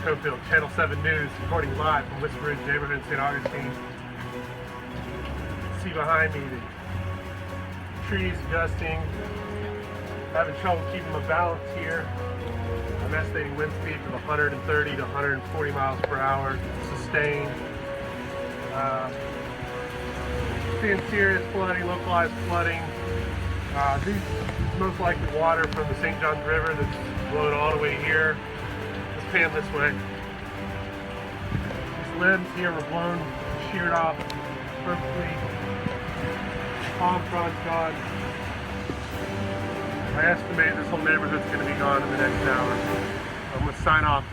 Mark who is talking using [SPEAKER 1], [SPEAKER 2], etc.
[SPEAKER 1] Cofield, Channel 7 News, reporting live from West Ridge neighborhood in St. Augustine. See behind me the trees adjusting. Having trouble keeping my balance here. I'm estimating wind speeds of 130 to 140 miles per hour, sustained. Seeing serious flooding, localized flooding. These most likely water from the St. Johns River that's flowing all the way here. Let's pan this way. These limbs here were blown, sheared off perfectly. Palm fronds gone. I estimate this whole neighborhood's going to be gone in the next hour. I'm going to sign off.